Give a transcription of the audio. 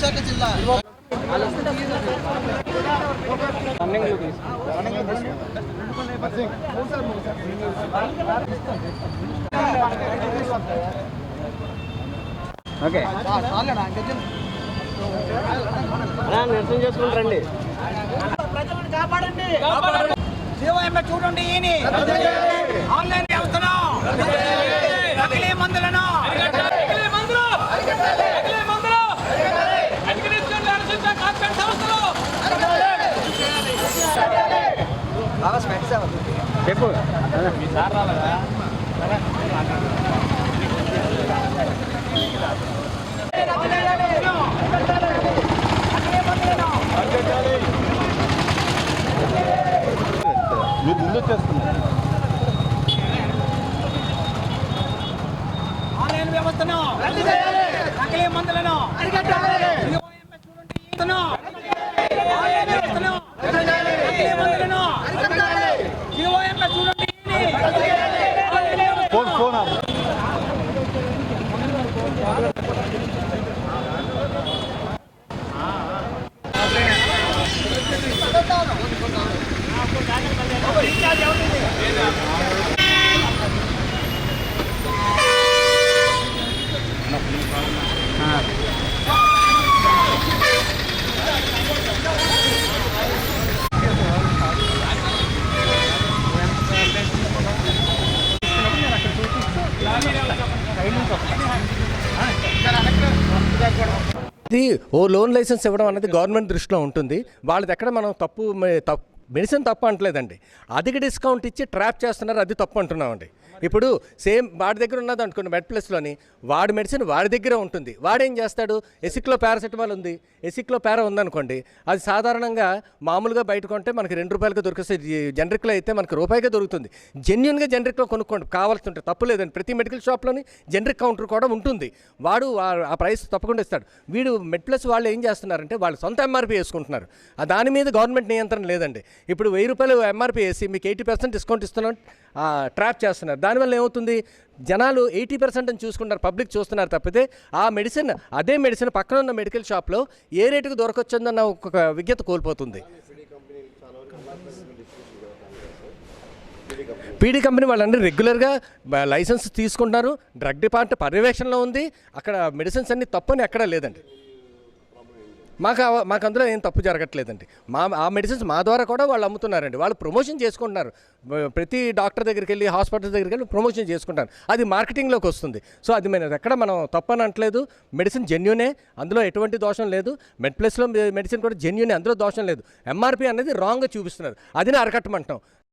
విశాఖ జిల్లా ఓకే నిరసన చేసుకుంటారండి. ప్రజలను కాపాడండి. జీవోఎంఏ చూడండి. ఆన్లైన్ వ్యవస్థను, నకిలీ మందులను చెప్పు. మీరు ముందు వచ్చేస్తున్నారు. ఆన్లైన్ వ్యవస్థను, నకిలీ మందులను జీవోఎంఏ చూడండి. ఫోన్ ఇది లోన్ లైసెన్స్ ఇవ్వడం అనేది గవర్నమెంట్ దృష్టిలో ఉంటుంది. వాళ్ళది ఎక్కడ మనం మెడిసిన్ తప్పు అంటలేదండి. అధిక డిస్కౌంట్ ఇచ్చి ట్రాప్ చేస్తున్నారు, అది తప్పు అంటున్నామండి. ఇప్పుడు సేమ్ వాడి దగ్గర ఉన్నది అనుకోండి, మెడ్ ప్లస్లోని వాడి మెడిసిన్ వాడి దగ్గర ఉంటుంది. వాడేం చేస్తాడు, ఎసిక్లో పారాసెటమాల్ ఉంది, ఎసిక్లో పారా ఉందనుకోండి, అది సాధారణంగా మామూలుగా బయట కొంటే మనకి ₹2 దొరికేస్తుంది. జనరిక్లో అయితే మనకి రూపాయిగా దొరుకుతుంది. జెన్యున్గా జనరిక్లో కొనుక్కోండి, కావాల్సి ఉంటే తప్పు లేదండి. ప్రతి మెడికల్ షాప్లోని జనరిక్ కౌంటర్ కూడా ఉంటుంది. వాడు ఆ ప్రైస్ తప్పకుండా ఇస్తాడు. వీడు మెడ్ ప్లస్ వాళ్ళు ఏం చేస్తున్నారంటే వాళ్ళు సొంత ఎంఆర్పీ వేసుకుంటున్నారు. దాని మీద గవర్నమెంట్ నియంత్రణ లేదండి. ఇప్పుడు ₹1000 ఎంఆర్పీ వేసి మీకు 80% డిస్కౌంట్ ఇస్తున్నాం, ట్రాప్ చేస్తున్నారు. దానివల్ల ఏమవుతుంది, జనాలు 80% అని చూసుకుంటారు, పబ్లిక్ చూస్తున్నారు తప్పితే ఆ మెడిసిన్, అదే మెడిసిన్ పక్కన ఉన్న మెడికల్ షాప్లో ఏ రేటుకు దొరకొచ్చిందన్న ఒక విజ్ఞత కోల్పోతుంది. పీడీ కంపెనీ వాళ్ళందరూ రెగ్యులర్గా లైసెన్స్ తీసుకుంటున్నారు. డ్రగ్ డిపార్ట్మెంట్ పర్యవేక్షణలో ఉంది. అక్కడ మెడిసిన్స్ అన్ని తప్పని ఎక్కడా లేదండి. మాకు అందులో ఏం తప్పు జరగట్లేదండి. ఆ మెడిసిన్స్ మా ద్వారా కూడా వాళ్ళు అమ్ముతున్నారండి. వాళ్ళు ప్రమోషన్ చేసుకుంటున్నారు. ప్రతి డాక్టర్ దగ్గరికి వెళ్ళి, హాస్పిటల్ దగ్గరికి వెళ్ళి ప్రమోషన్ చేసుకుంటారు. అది మార్కెటింగ్లోకి వస్తుంది. సో అది ఎక్కడ మనం తప్పని అనట్లేదు. మెడిసిన్ జెన్యునే, అందులో ఎటువంటి దోషం లేదు. మెడ్ ప్లస్లో మెడిసిన్ కూడా జెన్యునే, అందులో దోషం లేదు. ఎంఆర్పీ అనేది రాంగ్గా చూపిస్తున్నారు. అదినే అరకట్టమంటాం.